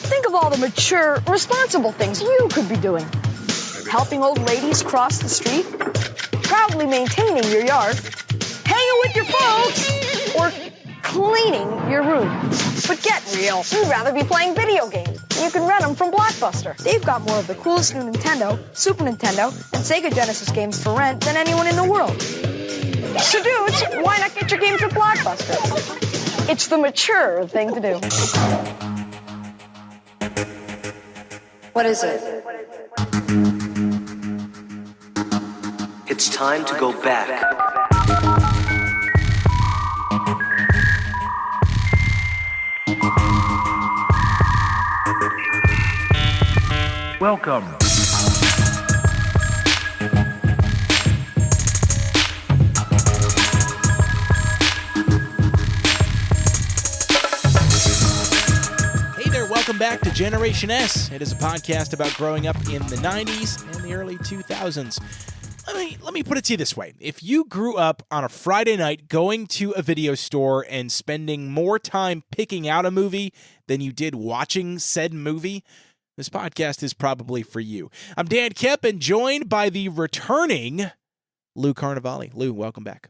Think of all the mature, responsible things you could be doing. Helping old ladies cross the street, proudly maintaining your yard, hanging with your folks, or cleaning your room. But get real, you'd rather be playing video games. You can rent them from Blockbuster. They've got more of the coolest new Nintendo, Super Nintendo, and Sega Genesis games for rent than anyone in the world. So dudes, why not get your games at Blockbuster? It's the mature thing to do. What is it? It's time to go back. Welcome. Welcome back to Generation S. It is a podcast about growing up in the 90s and the early 2000s. Let me put it to you this way. If you grew up on a Friday night going to a video store and spending more time picking out a movie than you did watching said movie, this podcast is probably for you. I'm Dan Kipp and joined by the returning Lou Carnevale. Lou, welcome back.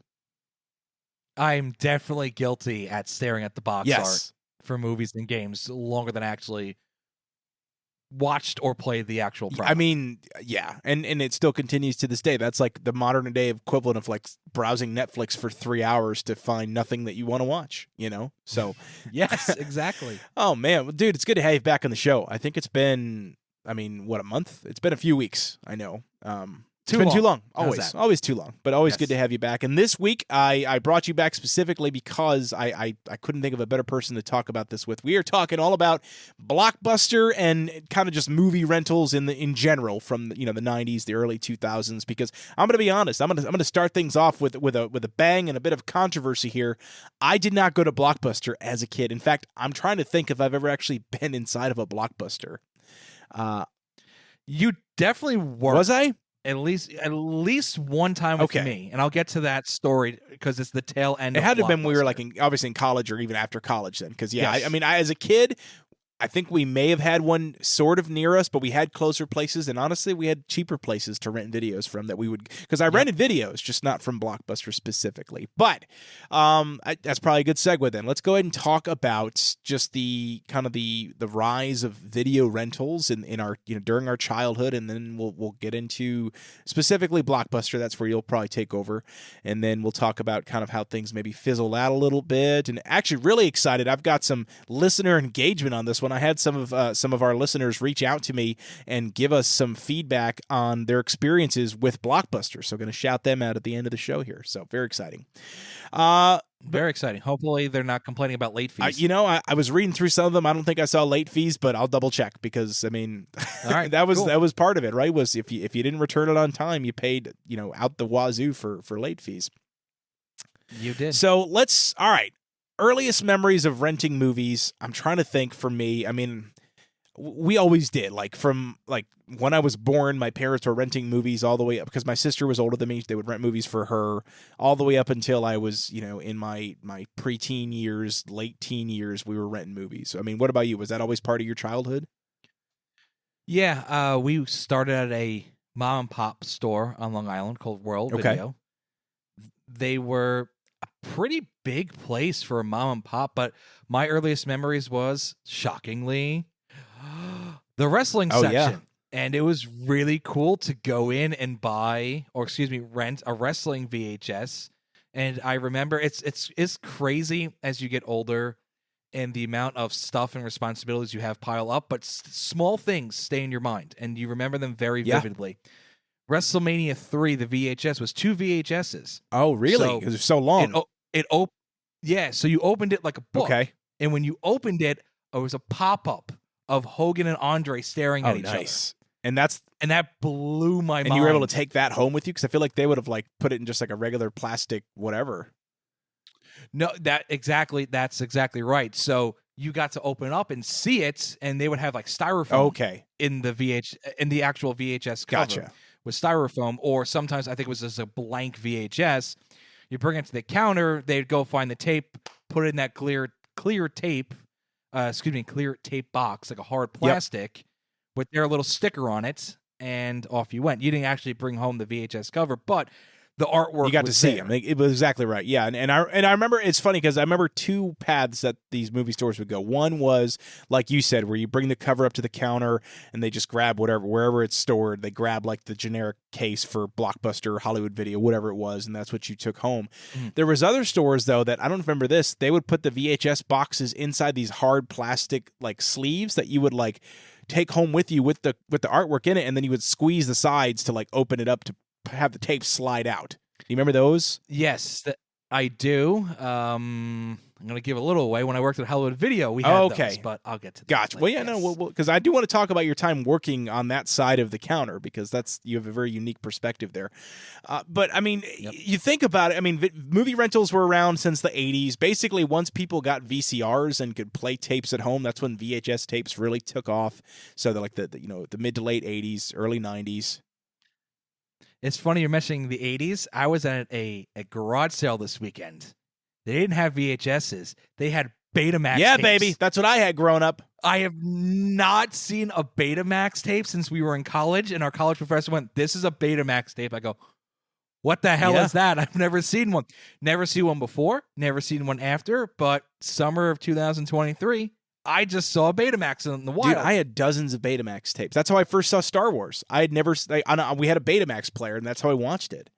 I'm definitely guilty at staring at the box Yes. art for movies and games longer than I actually watched or played the actual product. I mean, yeah, and it still continues to this day. That's like the modern day equivalent of like browsing Netflix for 3 hours to find nothing that you want to watch, you know? So, yes, exactly. Oh, man. Well, dude, it's good to have you back on the show. I think it's been, a month? It's been a few weeks, I know. It's been too long. Always too long, but always good to have you back. And this week, I brought you back specifically because I couldn't think of a better person to talk about this with. We are talking all about Blockbuster and kind of just movie rentals in general from the 90s, the early 2000s. Because I'm going to be honest, I'm going to start things off with a bang and a bit of controversy here. I did not go to Blockbuster as a kid. In fact, I'm trying to think if I've ever actually been inside of a Blockbuster. You definitely were. Was I? At least one time with me, and I'll get to that story because it's the tail end. It had to have been when we were Blockbuster. obviously in college or even after college then, because Yes. I as a kid, I think we may have had one sort of near us, but we had closer places, and honestly, we had cheaper places to rent videos from that we would, because I rented videos, just not from Blockbuster specifically. But that's probably a good segue then. Let's go ahead and talk about just the kind of the rise of video rentals in our during our childhood, and then we'll get into specifically Blockbuster. That's where you'll probably take over, and then we'll talk about kind of how things maybe fizzled out a little bit. And actually, really excited. I've got some listener engagement on this one. I had some of our listeners reach out to me and give us some feedback on their experiences with Blockbuster. So going to shout them out at the end of the show here. So very exciting. Very exciting. Hopefully they're not complaining about late fees. I was reading through some of them. I don't think I saw late fees, but I'll double check because All right, that was cool. that was part of it, right? Was if you didn't return it on time, you paid out the wazoo for late fees. You did. So all right. Earliest memories of renting movies. I'm trying to think for me. I mean, we always did. Like from when I was born, my parents were renting movies all the way up because my sister was older than me. They would rent movies for her all the way up until I was, in my preteen years, late teen years, we were renting movies. I mean, what about you? Was that always part of your childhood? Yeah, we started at a mom and pop store on Long Island called World Video. They were a pretty big place for a mom and pop, but my earliest memories was, shockingly, the wrestling section. Yeah. And it was really cool to go in and rent a wrestling VHS. And I remember it's crazy as you get older and the amount of stuff and responsibilities you have pile up, but small things stay in your mind and you remember them very vividly. WrestleMania 3, the VHS, was 2 VHSs. Oh, really? Because it's so long. So you opened it like a book. Okay. And when you opened it, it was a pop-up of Hogan and Andre staring at each other. And that blew my mind. And you were able to take that home with you? Because I feel like they would have put it in just like a regular plastic whatever. No, that's exactly right. So you got to open up and see it, and they would have styrofoam in the actual VHS cover. Gotcha. With styrofoam, or sometimes I think it was just a blank VHS. You bring it to the counter, they'd go find the tape, put it in that clear tape clear tape box, like a hard plastic with their little sticker on it, and off you went. You didn't actually bring home the VHS cover, but the artwork you got to was see there. them. It was exactly right. Yeah, and I remember, it's funny because I remember two paths that these movie stores would go. One was, like you said, where you bring the cover up to the counter and they just grab wherever it's stored. They grab like the generic case for Blockbuster, Hollywood Video, whatever it was, and that's what you took home. There was other stores though that I don't remember this. They would put the VHS boxes inside these hard plastic like sleeves that you would like take home with you with the artwork in it, and then you would squeeze the sides to like open it up to have the tape slide out. Do you remember those? Yes, I do. I'm going to give a little away. When I worked at Hollywood Video, we had those, but I'll get to that. Gotcha. Well, yeah, no, because I do want to talk about your time working on that side of the counter, because you have a very unique perspective there. But I mean, you think about it. I mean, movie rentals were around since the 80s. Basically, once people got VCRs and could play tapes at home, that's when VHS tapes really took off. So they're like the mid to late 80s, early 90s. It's funny you're mentioning the 80s. I was at a garage sale this weekend. They didn't have VHSs. They had Betamax Yeah, tapes. baby. That's what I had growing up. I have not seen a Betamax tape since we were in college, and our college professor went, "This is a Betamax tape." I go, "What the hell is that? I've never seen one. Never seen one before. Never seen one after. But summer of 2023, I just saw a Betamax in the wild." Dude, I had dozens of Betamax tapes. That's how I first saw Star Wars. I had never. We had a Betamax player, and that's how I watched it.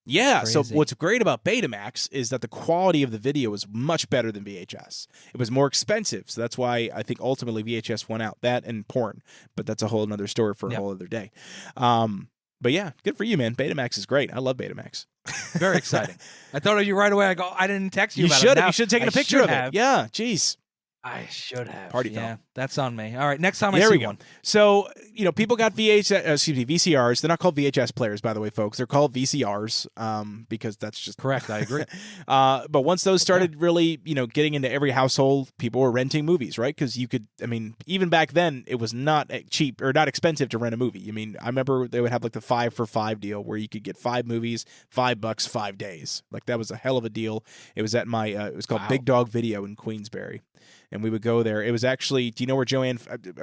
Yeah. Crazy. So what's great about Betamax is that the quality of the video was much better than VHS. It was more expensive, so that's why I think ultimately VHS won out. That and porn, but that's a whole other story for a whole other day. But yeah, good for you, man. Betamax is great. I love Betamax. Very exciting. I thought of you right away. I go, I didn't text you about should. it. Now, You should have taken a picture of it. Yeah. Jeez. I should have. Party yeah, foul. that's on me. All right, next time There I we see go. one. So, people got VCRs. They're not called VHS players, by the way, folks. They're called VCRs because that's just Correct, I agree. But once those started really, getting into every household, people were renting movies, right? Because you could, even back then, it was not cheap or not expensive to rent a movie. I remember they would have like the 5 for 5 deal where you could get 5 movies, $5, 5 days. Like that was a hell of a deal. It was at my, it was called Big Dog Video in Queensbury. And we would go there. It was actually, do you know where Joanne?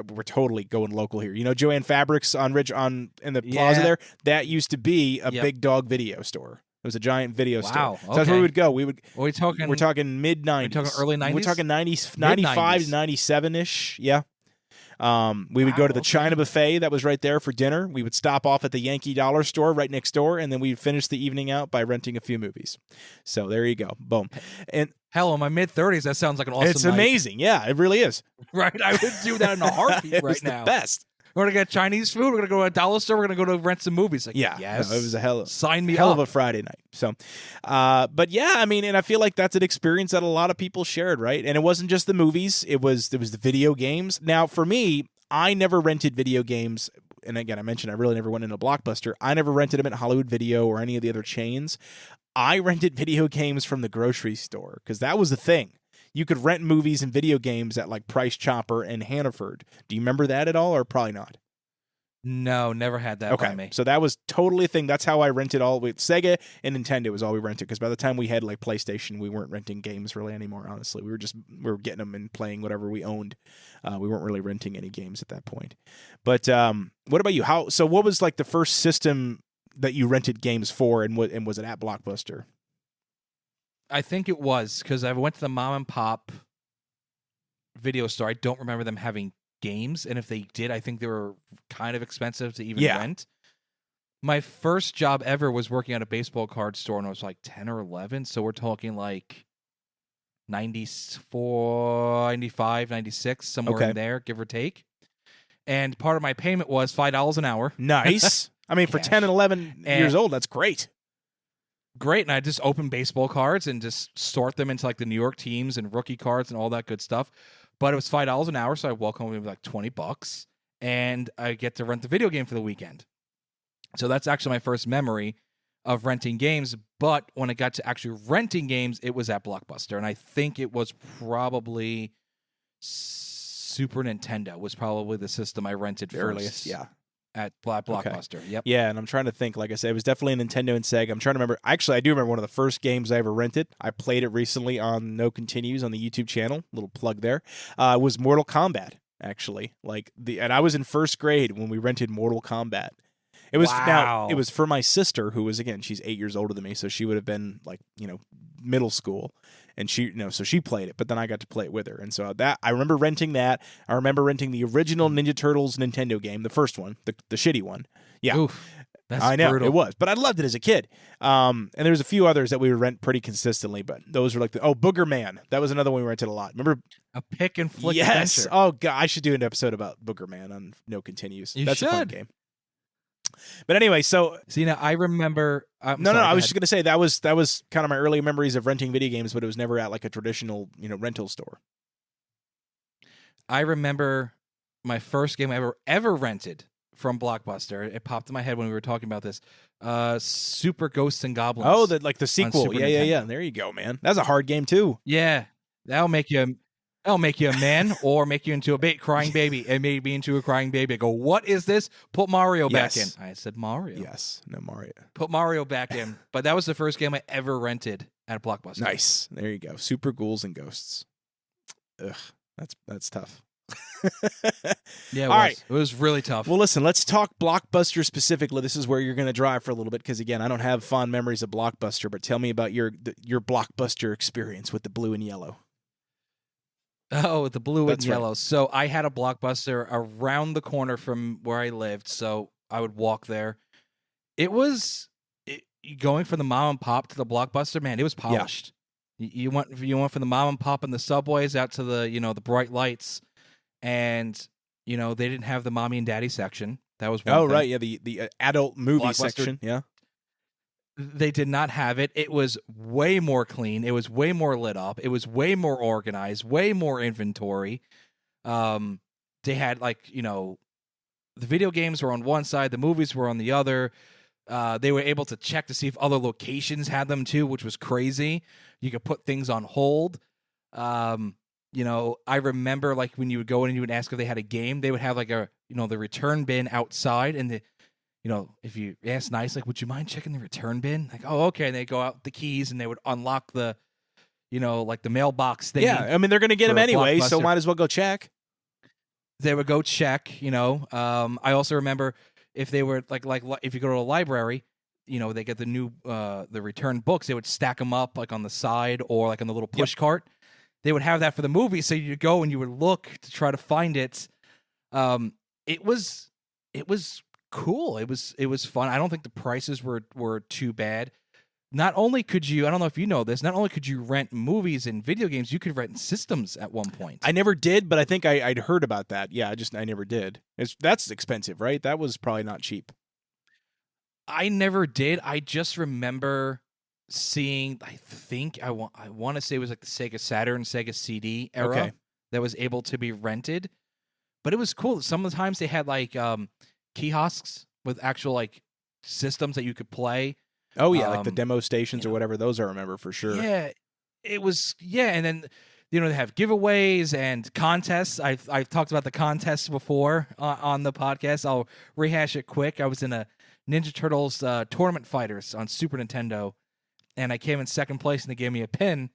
We're totally going local here. You know Joanne Fabrics in the plaza there? That used to be a Big Dog Video store. It was a giant video store. So that's where we would go. We're talking mid 90s. We're talking early 90s. We're talking 95 to 97 ish. Yeah. We would go to the China buffet that was right there for dinner. We would stop off at the Yankee Dollar store right next door, and then we'd finish the evening out by renting a few movies. So there you go. Boom. And hell, in my mid-30s, that sounds like an awesome It's night. amazing. Yeah, it really is. Right? I would do that in a heartbeat right now. The best. We're going to get Chinese food. We're going to go to a dollar store. We're going to go to rent some movies. Like, Yeah. yes. No, it was a hell up. of a Friday night. So, but yeah, and I feel like that's an experience that a lot of people shared, right? And it wasn't just the movies. It was the video games. Now, for me, I never rented video games. And again, I mentioned I really never went into Blockbuster. I never rented them at Hollywood Video or any of the other chains. I rented video games from the grocery store because that was the thing. You could rent movies and video games at like Price Chopper and Hannaford. Do you remember that at all, or probably not? No, never had that by me. So that was totally a thing. That's how I rented all with Sega and Nintendo was all we rented. Because by the time we had like PlayStation, we weren't renting games really anymore. Honestly, we were getting them and playing whatever we owned. We weren't really renting any games at that point. But what about you? What was like the first system that you rented games for, and was it at Blockbuster? I think it was because I went to the mom and pop video store. I don't remember them having games, and if they did, I think they were kind of expensive to even rent. My first job ever was working at a baseball card store, and I was like 10 or 11, so we're talking like 94, 95, 96, somewhere in there, give or take. And part of my payment was $5 an hour. Nice. For 10 and 11 years old, that's great. Great. And I just open baseball cards and just sort them into like the New York teams and rookie cards and all that good stuff. But it was $5 an hour, so I walk home with like $20, and I get to rent the video game for the weekend. So that's actually my first memory of renting games. But when it got to actually renting games, it was at Blockbuster, and I think it was probably Super Nintendo was probably the system I rented first. Earliest, yeah. at Blockbuster. Yep. Yeah, and I'm trying to think. Like I said, it was definitely a Nintendo and Sega. I'm trying to remember. Actually, I do remember one of the first games I ever rented. I played it recently on No Continues on the YouTube channel. Little plug there. Was Mortal Kombat. Actually, and I was in first grade when we rented Mortal Kombat. It was Wow. It was for my sister, who was, again, she's 8 years older than me, so she would have been middle school, and so she played it. But then I got to play it with her, and so that I remember renting that. I remember renting the original Ninja Turtles Nintendo game, the first one, the shitty one. Yeah, Oof, that's I know brutal. it was, but I loved it as a kid. And there was a few others that we would rent pretty consistently, but those were like Booger Man. That was another one we rented a lot. Remember? A pick and flick Yes. adventure. Oh god, I should do an episode about Booger Man on No Continues. You That's a fun should. game. But anyway, so See, now I remember. no, I was just gonna say that was kind of my early memories of renting video games, but it was never at like a traditional rental store. I remember my first game I ever rented from Blockbuster. It popped in my head when we were talking about this. Super Ghosts and Goblins. Oh, the sequel. Super Yeah. Nintendo. There you go, man. That's a hard game too. Yeah, that'll make you a man or make you into a crying baby. It made me into a crying baby. I go, what is this? Put Mario back in. Yes. I said Mario. Yes, no Mario. Put Mario back in. But that was the first game I ever rented at a Blockbuster. Nice. There you go. Super Ghouls and Ghosts. Ugh, that's tough. Yeah, All right. It was really tough. Well, listen, let's talk Blockbuster specifically. This is where you're going to drive for a little bit because, again, I don't have fond memories of Blockbuster, but tell me about your Blockbuster experience with the blue and yellow. Oh, the blue That's and right. yellow. So I had a Blockbuster around the corner from where I lived, so I would walk there. Going from the mom and pop to the Blockbuster, man, it was polished. You went from the mom and pop and the subways out to the the bright lights, and they didn't have the mommy and daddy section. That was one thing. Right, yeah, the adult movie Blockbuster. section, yeah. They did not have it. It was way more clean. It was way more lit up. It was way more organized, way more inventory. They had the video games were on one side, the movies were on the other. They were able to check to see if other locations had them too, which was crazy. You could put things on hold. I remember when you would go in and you would ask if they had a game, they would have the return bin outside, and if you ask nice, would you mind checking the return bin? Oh, okay. And they go out the keys and they would unlock the, the mailbox thing. Yeah, I mean, they're going to get them anyway, so Blockbuster. might as well go check. They would go check, I also remember if they were if you go to a library, they get the new, the return books, they would stack them up on the side or on the little push cart. They would have that for the movie. So you go and you would look to try to find it. It was cool. It was fun. I don't think the prices were too bad. Not only could you, I don't know if you know this, not only could you rent movies and video games, you could rent systems at one point. I never did, but I think I'd heard about that. Yeah, I never did. That's expensive, right? That was probably not cheap. I never did. I just remember seeing, I think I want to say it was the Sega Saturn, Sega CD era that was able to be rented. But it was cool. Some of the times they had kiosks with actual systems that you could play. Oh yeah, the demo stations or whatever. Those I remember for sure. Yeah, it was. Yeah, and then they have giveaways and contests. I've talked about the contests before on the podcast. I'll rehash it quick. I was in a Ninja Turtles Tournament Fighters on Super Nintendo, and I came in second place, and they gave me a pin.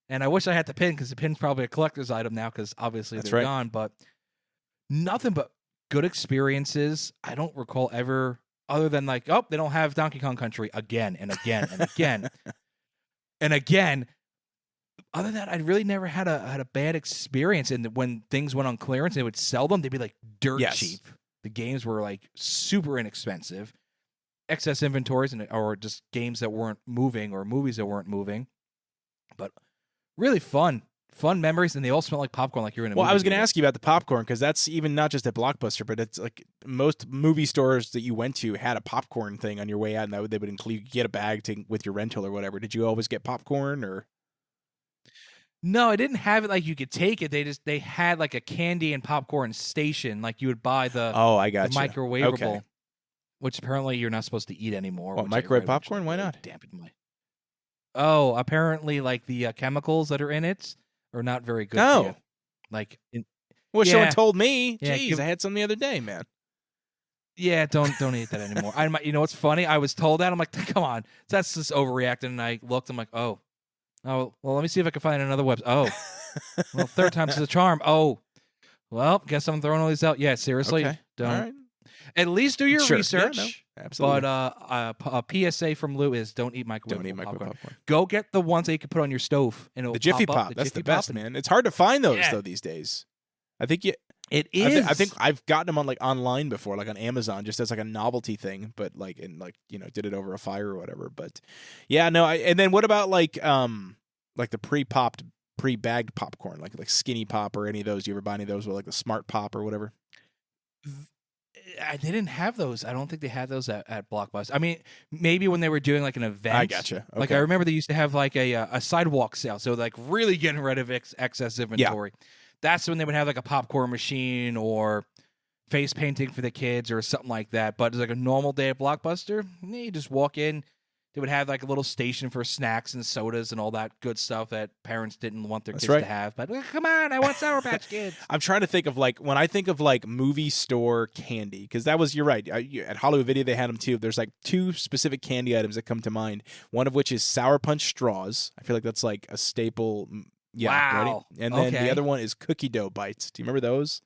And I wish I had the pin because the pin's probably a collector's item now because obviously they're gone. But nothing but good experiences. I don't recall ever. Other than they don't have Donkey Kong Country again and again and again and again. Other than that, I really never had a bad experience. And when things went on clearance, they would sell them. They'd be dirt cheap. The games were super inexpensive, excess inventories, or just games that weren't moving or movies that weren't moving. But really fun memories, and they all smell like popcorn, like you're in a movie. Well, I was going to theater. ask you about the popcorn because that's even not just at Blockbuster, but it's most movie stores that you went to had a popcorn thing on your way out, and they would include get a bag with your rental or whatever. Did you always get popcorn or? No, I didn't have it you could take it. They had a candy and popcorn station, you would buy the I got the microwavable, which apparently you're not supposed to eat anymore. Well, microwave popcorn? Why not? Dampened my. Oh, apparently the chemicals that are in it are not very good for you. Well, someone told me. Yeah, Jeez, I had some the other day, man. Yeah, don't eat that anymore. You know what's funny? I was told that. I'm like, come on, that's just overreacting. And I looked. I'm like, oh, well, let me see if I can find another website. Oh, well, third time's the charm. Oh, well, guess I'm throwing all these out. Yeah, seriously, Okay. don't. All right. At least do your Sure. research. Yeah, no, absolutely. But a PSA from Lou is don't eat microwave Don't eat microwave popcorn. popcorn. Go get the ones that you can put on your stove, and it'll The Jiffy pop up. Pop. That's Jiffy the best, Pop, man. It's hard to find those Yeah. though these days. I think you. It is. I think I've gotten them on like online before, like on Amazon, just as like a novelty thing. But like, and like did it over a fire or whatever. But yeah, no. And then what about like the pre-popped, pre-bagged popcorn, like Skinny Pop or any of those? Do you ever buy any of those with like the Smart Pop or whatever? They didn't have those. I don't think they had those at Blockbuster. I mean, maybe when they were doing like an event. I gotcha. Okay. Like I remember they used to have like a sidewalk sale, so like really getting rid of excess inventory. That's when they would have like a popcorn machine or face painting for the kids or something like that. But it's like a normal day at Blockbuster, you just walk in. They would have like a little station for snacks and sodas and all that good stuff that parents didn't want their kids to have. But come on, I want Sour Patch Kids. I'm trying to think of like when I think of like movie store candy, because you're right. At Hollywood Video they had them too. There's like two specific candy items that come to mind. One of which is Sour Punch straws. I feel like that's like a staple. Yeah, wow. Ready? And then the other one is cookie dough bites. Do you remember those?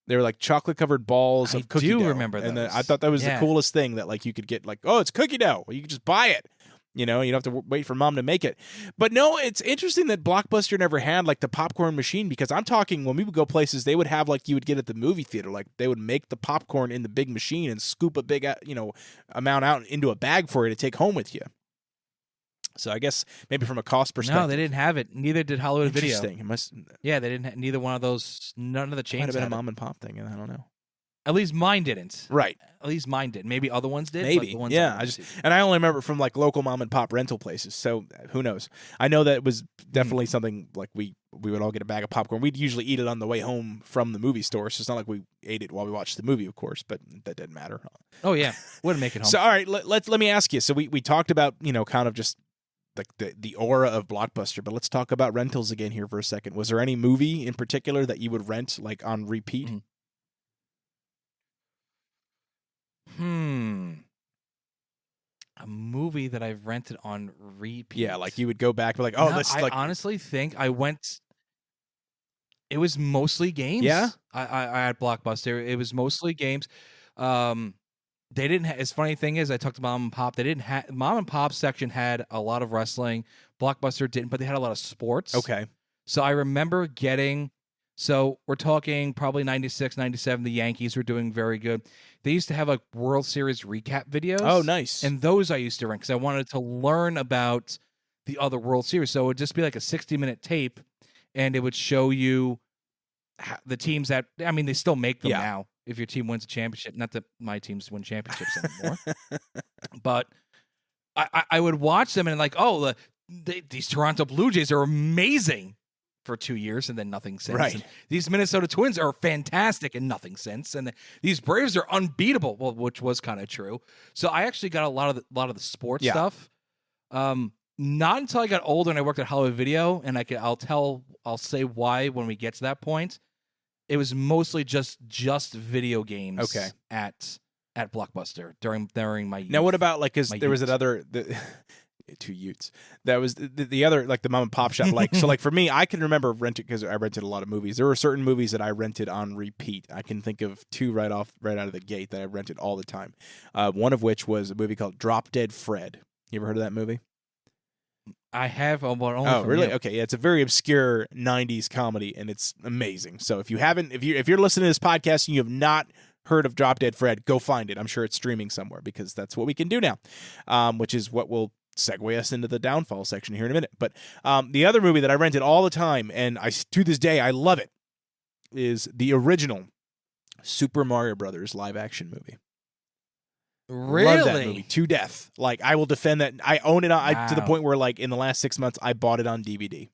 They were like chocolate covered balls of cookie dough. I do remember those. And then I thought that was the coolest thing that like you could get like, oh, it's cookie dough. Well, you could just buy it. You don't have to wait for mom to make it. But no, it's interesting that Blockbuster never had like the popcorn machine, because I'm talking when we would go places, they would have like you would get at the movie theater. Like they would make the popcorn in the big machine and scoop a big, amount out into a bag for you to take home with you. So I guess maybe from a cost perspective. No, they didn't have it. Neither did Hollywood Video. Interesting. It must. Yeah, they didn't. Neither one of those. None of the chains Might have been a had mom and pop thing, and I don't know. At least mine didn't. Right. At least mine did. Maybe other ones did. Maybe. But the ones Yeah. I only remember from like local mom and pop rental places. So who knows? I know that it was definitely something like we would all get a bag of popcorn. We'd usually eat it on the way home from the movie store. So it's not like we ate it while we watched the movie, of course, but that didn't matter. Oh yeah, wouldn't make it home. So all right, let me ask you. So we talked about kind of just like the aura of Blockbuster, but let's talk about rentals again here for a second. Was there any movie in particular that you would rent like on repeat? A movie that I've rented on repeat. Yeah, like you would go back, but like, oh, this I like honestly think I went. It was mostly games. Yeah? I had Blockbuster. It was mostly games. They didn't. As funny thing is, I talked to mom and pop. They didn't have mom and pop section had a lot of wrestling. Blockbuster didn't, but they had a lot of sports. Okay. So I remember getting. So we're talking probably 96, 97. The Yankees were doing very good. They used to have like World Series recap videos. Oh, nice. And those I used to rent because I wanted to learn about the other World Series. So it would just be like a 60-minute tape, and it would show you the teams that, I mean, they still make them now if your team wins a championship. Not that my teams win championships anymore. But I would watch them and like, oh, these Toronto Blue Jays are amazing for 2 years and then nothing since. Right. And these Minnesota Twins are fantastic and nothing since. And these Braves are unbeatable, well, which was kind of true. So I actually got a lot of the sports stuff. Not until I got older and I worked at Hollywood Video, and I'll say why when we get to that point. It was mostly just video games. Okay. At Blockbuster during my youth. Now, what about like? Because there was youth. another. Two Utes. That was the other, like the mom and pop shop. Like, so like for me, I can remember renting, because I rented a lot of movies. There were certain movies that I rented on repeat. I can think of two right out of the gate that I rented all the time. One of which was a movie called Drop Dead Fred. You ever heard of that movie? I have, but only Oh, from really? you. Okay, yeah, it's a very obscure '90s comedy, and it's amazing. So if you're listening to this podcast and you have not heard of Drop Dead Fred, go find it. I'm sure it's streaming somewhere, because that's what we can do now, which is what will segue us into the downfall section here in a minute. But the other movie that I rented all the time, and to this day I love it, is the original Super Mario Brothers live action movie. Really? Love that movie to death. Like, I will defend that. I own it to the Wow. point where, like, in the last 6 months, I bought it on DVD.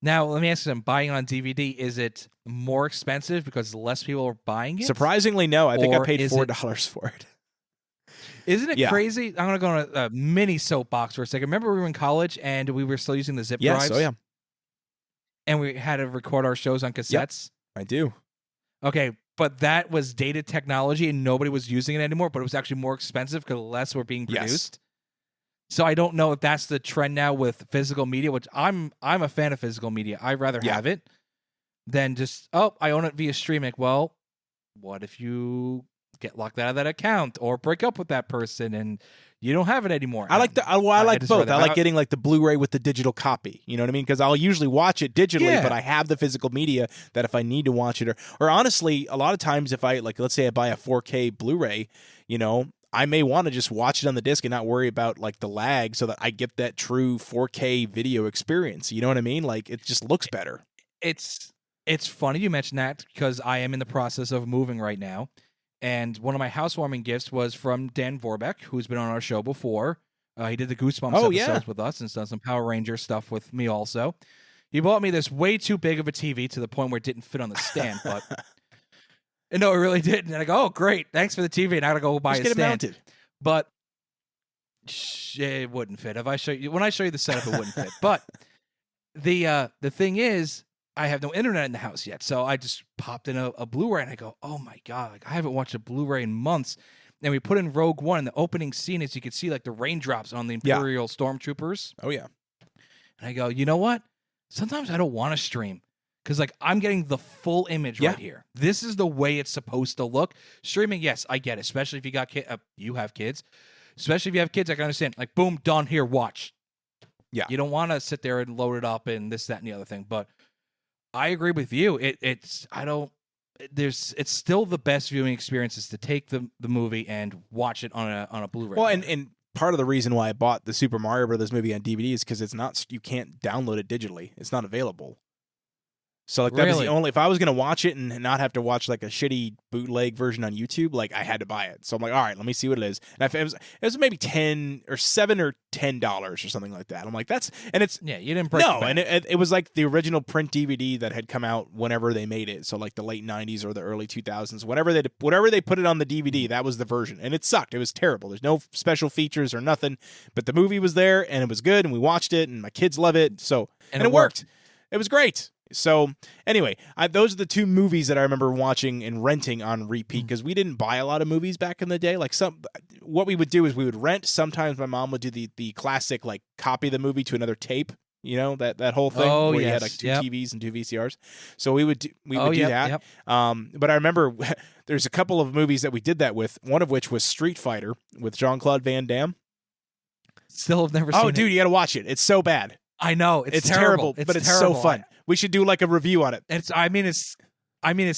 Now, let me ask you something. Buying it on DVD, is it more expensive because less people are buying it? Surprisingly, no. I think I Or paid is $4 for it. Isn't it Yeah. crazy? I'm going to go on a mini soapbox for a second. Remember we were in college and we were still using the zip Yes, drives? oh yeah, And we had to record our shows on cassettes? I do. Okay, but that was dated technology and nobody was using it anymore, but it was actually more expensive because less were being Yes. produced. So I don't know if that's the trend now with physical media, which I'm a fan of physical media. I'd rather have it than just, I own it via streaming. Well, what if you get locked out of that account or break up with that person and you don't have it anymore? I like I like both. rather- I like getting like the Blu-ray with the digital copy. You know what I mean? Because I'll usually watch it digitally, but I have the physical media that if I need to watch it, or honestly, a lot of times if I like, let's say I buy a 4K Blu-ray, you know, I may want to just watch it on the disc and not worry about like the lag, so that I get that true 4K video experience. You know what I mean? Like it just looks better. It's funny you mentioned that because I am in the process of moving right now. And one of my housewarming gifts was from Dan Vorbeck, who's been on our show before. He did the Goosebumps episodes with us and done some Power Ranger stuff with me also. He bought me this way too big of a TV to the point where it didn't fit on the stand, but no, it really didn't. And I go, oh, great, thanks for the TV. And I gotta go buy Just a get it stand. mounted. But it wouldn't fit. When I show you the setup, it wouldn't fit. But the thing is, I have no internet in the house yet, so I just popped in a Blu-ray, and I go, oh my god, like, I haven't watched a Blu-ray in months. And we put in Rogue One, and the opening scene is you could see like the raindrops on the Imperial stormtroopers. Oh yeah. And I go, you know what? Sometimes I don't want to stream because like I'm getting the full image right here. This is the way it's supposed to look. Streaming, yes, I get it, especially if you got you have kids. Especially if you have kids, I can understand. Like, boom, done, here, watch. Yeah. You don't want to sit there and load it up and this, that, and the other thing, but I agree with you. It's still the best viewing experience is to take the movie and watch it on a Blu-ray. Well, and part of the reason why I bought the Super Mario Brothers movie on DVD is because you can't download it digitally. It's not available. So like that was the only, if I was going to watch it and not have to watch like a shitty bootleg version on YouTube, like I had to buy it. So I'm like, all right, let me see what it is. And it was maybe $7 or $10 or something like that. I'm like, you didn't break the bank. And it was like the original print DVD that had come out whenever they made it. So like the late 90s or the early 2000s, whatever they put it on the DVD, that was the version. And it sucked. It was terrible. There's no special features or nothing, but the movie was there and it was good and we watched it and my kids love it. So, and it worked. It was great. So anyway, those are the two movies that I remember watching and renting on repeat because we didn't buy a lot of movies back in the day. Like what we would do is we would rent. Sometimes my mom would do the classic like copy the movie to another tape. You know that whole thing where you had like two TVs and two VCRs. So we would do that. Yep. But I remember there's a couple of movies that we did that with. One of which was Street Fighter with Jean-Claude Van Damme. Still have never seen it. Oh, dude, you got to watch it. It's so bad. I know it's terrible, but it's so fun. We should do like a review on it. It's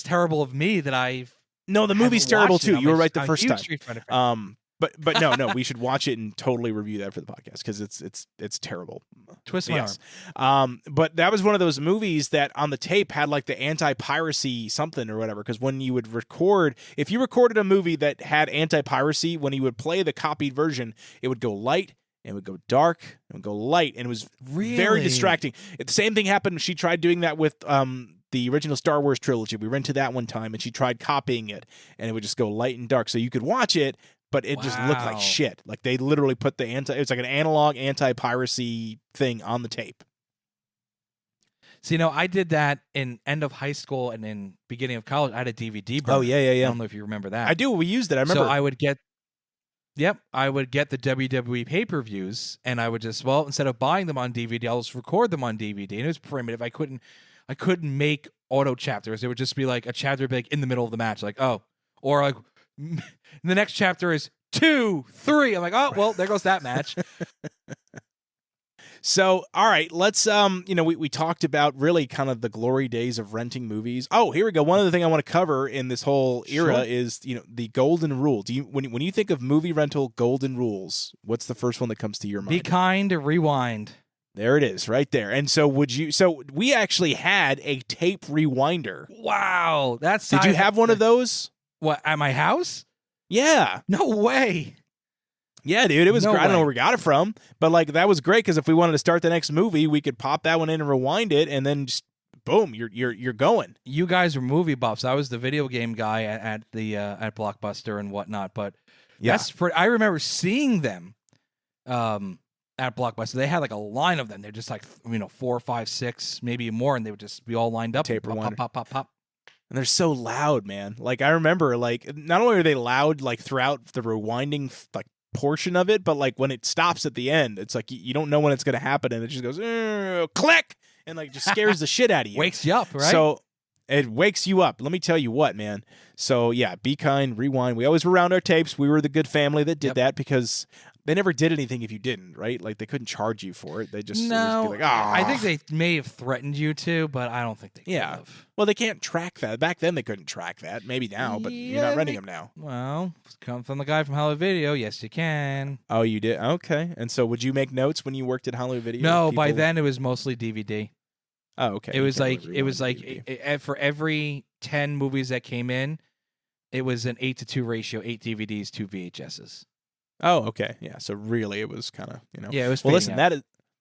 terrible of me that I've. No, the movie's terrible too. You were right the first time. But no, we should watch it and totally review that for the podcast because it's terrible. Twist my arm. But that was one of those movies that on the tape had like the anti-piracy something or whatever. Because when you would record, if you recorded a movie that had anti-piracy, when you would play the copied version, it would go light. It would go dark, it would go light, and it was very distracting. The same thing happened. She tried doing that with the original Star Wars trilogy. We rented that one time, and she tried copying it, and it would just go light and dark. So you could watch it, but it just looked like shit. Like they literally put it was like an analog anti-piracy thing on the tape. So, I did that in end of high school and in beginning of college. I had a DVD burner. Oh, yeah. I don't know if you remember that. I do. We used it. I remember. So I would get the WWE pay-per-views, and I would just, instead of buying them on DVD, I'll just record them on DVD. And it was primitive. I couldn't make auto chapters. It would just be like a chapter big in the middle of the match, like, oh, or like the next chapter is 2, 3. I'm like, oh, well, there goes that match. So, all right, let's, we talked about really kind of the glory days of renting movies. Oh, here we go. One other thing I want to cover in this whole era is, the golden rule. When you think of movie rental golden rules, what's the first one that comes to your mind? Be kind, rewind. There it is, right there. And so we actually had a tape rewinder. Wow. Did you have one of those? What, at my house? Yeah. No way. Yeah, dude, it was great. I don't know where we got it from, but like that was great because if we wanted to start the next movie, we could pop that one in and rewind it, and then just boom, you're going. You guys were movie buffs. I was the video game guy at Blockbuster and whatnot, but I remember seeing them at Blockbuster. They had like a line of them. They're just like 4, 5, 6, maybe more, and they would just be all lined up. Tape rewinder. Pop. And they're so loud, man. Like I remember, like not only are they loud like throughout the rewinding like portion of it, but like when it stops at the end, it's like you don't know when it's going to happen, and it just goes click, and like just scares the shit out of you. Wakes you up, right? So it wakes you up. Let me tell you what, man. So yeah, be kind, rewind. We always were around our tapes. We were the good family that did that because they never did anything if you didn't, right? Like they couldn't charge you for it. They just no. be like, I think they may have threatened you to, but I don't think they could have. Well, they can't track that. Back then, they couldn't track that. Maybe now, but you're not renting them now. Well, come from the guy from Hollywood Video. Yes, you can. Oh, you did? Okay. And so would you make notes when you worked at Hollywood Video? No, by then it was mostly DVD. Oh, okay. It was like for every 10 movies that came in, it was an 8-to-2 ratio, 8 DVDs, 2 VHSs. Oh, okay. Yeah. So really it was kind of, Yeah, it was. Well, listen,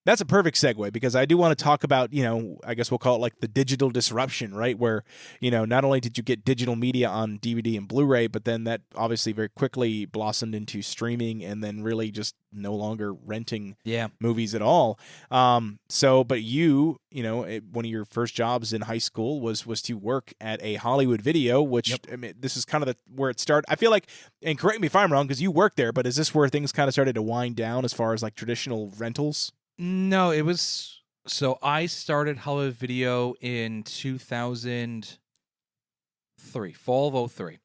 that's a perfect segue because I do want to talk about, I guess we'll call it like the digital disruption, right? Where, not only did you get digital media on DVD and Blu-ray, but then that obviously very quickly blossomed into streaming and then really just no longer renting movies at all. But you, one of your first jobs in high school was to work at a Hollywood Video, which I mean, this is kind of where it started. I feel like, and correct me if I'm wrong, because you worked there, but is this where things kind of started to wind down as far as like traditional rentals? No, it was. So I started Hollywood Video in 2003, fall of 2003.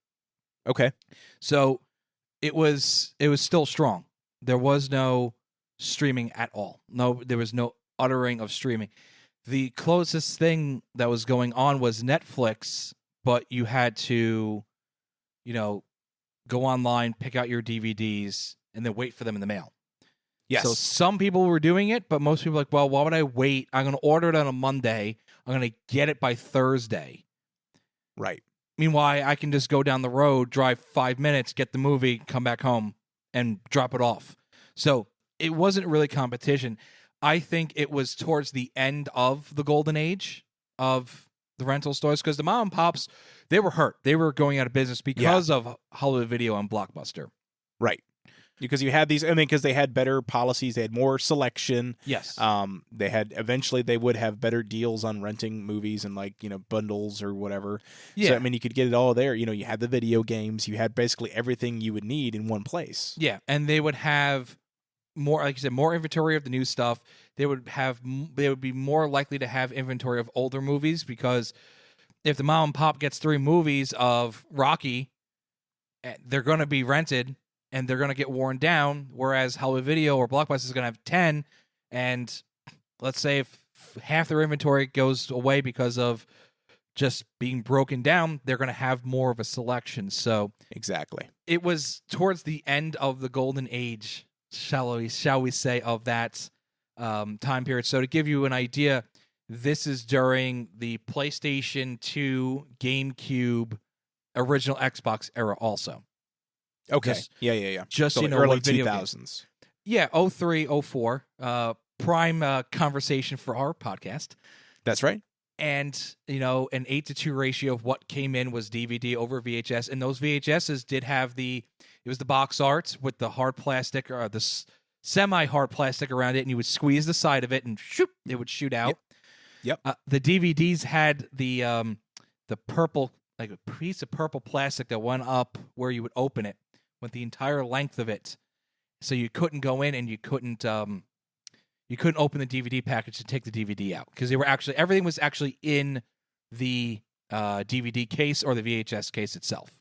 Okay. So it was still strong. There was no streaming at all. No, there was no uttering of streaming. The closest thing that was going on was Netflix, but you had to, go online, pick out your DVDs, and then wait for them in the mail. Yes. So some people were doing it, but most people were like, well, why would I wait? I'm going to order it on a Monday. I'm going to get it by Thursday. Right. Meanwhile, I can just go down the road, drive 5 minutes, get the movie, come back home, and drop it off. So it wasn't really competition. I think it was towards the end of the golden age of the rental stores because the mom and pops, they were hurt. They were going out of business because of Hollywood Video and Blockbuster. Right. Because you had these, because they had better policies, they had more selection. Yes. Eventually they would have better deals on renting movies and bundles or whatever. Yeah. So, you could get it all there. You had the video games, you had basically everything you would need in one place. Yeah. And they would have more, like you said, more inventory of the new stuff. They would be more likely to have inventory of older movies because if the mom and pop gets 3 movies of Rocky, they're going to be rented. And they're going to get worn down, whereas Hollywood Video or Blockbuster is going to have 10. And let's say if half their inventory goes away because of just being broken down, they're going to have more of a selection. So exactly, it was towards the end of the golden age, shall we say, of that time period. So to give you an idea, this is during the PlayStation 2, GameCube, original Xbox era also. Okay. Yeah. Just, so early video 2000s. Games. Yeah, 03, 04. Prime conversation for our podcast. That's right. And, an 8-to-2 ratio of what came in was DVD over VHS. And those VHSs did have it was the box art with the hard plastic or the semi-hard plastic around it. And you would squeeze the side of it and shoot, it would shoot out. Yep. The DVDs had the purple, like a piece of purple plastic that went up where you would open it. With the entire length of it, so you couldn't go in and you couldn't open the DVD package to take the DVD out because everything was actually in the DVD case or the VHS case itself.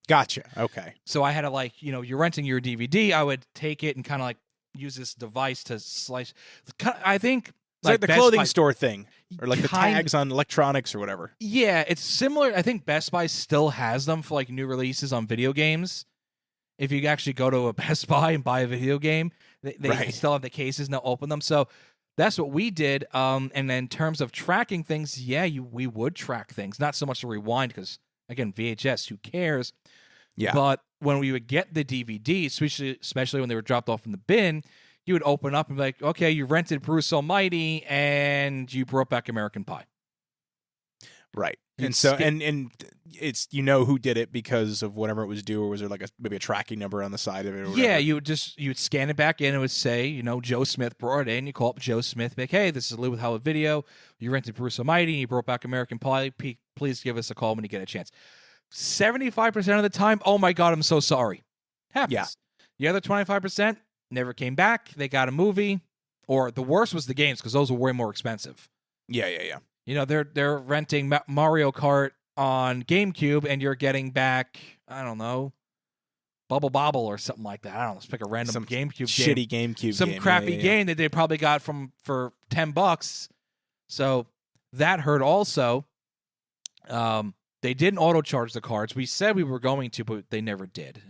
Gotcha. Okay. So I had to you're renting your DVD. I would take it and kind of use this device to slice. I think it's like the clothing store thing, or like the tags on electronics or whatever. Yeah, it's similar. I think Best Buy still has them for new releases on video games. If you actually go to a Best Buy and buy a video game, they still have the cases and they'll open them. So that's what we did. And then in terms of tracking things, we would track things. Not so much to rewind because, again, VHS, who cares? Yeah. But when we would get the DVD, especially when they were dropped off in the bin, you would open up and be like, okay, you rented Bruce Almighty and you brought back American Pie. Right. And so, and it's, who did it because of whatever it was due, or was there maybe a tracking number on the side of it? Or whatever? Yeah, you would scan it back in and it would say, Joe Smith brought it in. You call up Joe Smith, like, hey, this is Lou with Hollywood Video. You rented Bruce Almighty and you brought back American Pie. please give us a call when you get a chance. 75% of the time, oh my God, I'm so sorry. Happens. Yeah. The other 25% never came back. They got a movie, or the worst was the games because those were way more expensive. Yeah. You know, they're renting Mario Kart on GameCube, and you're getting back, I don't know, Bubble Bobble or something like that. I don't know. Let's pick a random Some GameCube shitty game. GameCube Some game. crappy Yeah. game that they probably got for $10. So that hurt also. They didn't auto charge the cards. We said we were going to, but they never did.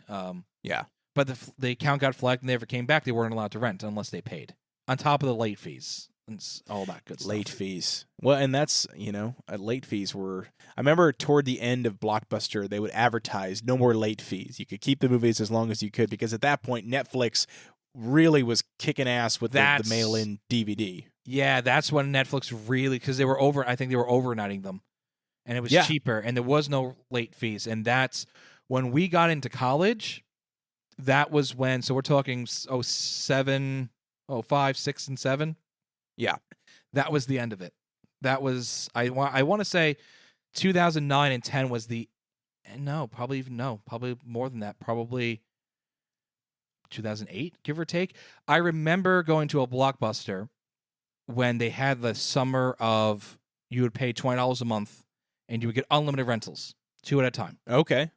Yeah. But the account got flagged and they never came back. They weren't allowed to rent unless they paid, on top of the late fees and all that good stuff. Late fees. Well, and that's, late fees were... I remember toward the end of Blockbuster, they would advertise no more late fees. You could keep the movies as long as you could, because at that point, Netflix really was kicking ass with the mail-in DVD. Yeah, that's when Netflix really... Because they were I think they were overnighting them. And it was cheaper, and there was no late fees. And that's when we got into college. That was when, so we're talking 07, 05, 6, and 7. Yeah. That was the end of it. That was, I want to say 2009 and 10 was probably more than that. Probably 2008, give or take. I remember going to a Blockbuster when they had the summer of, you would pay $20 a month and you would get unlimited rentals, 2 at a time. Okay.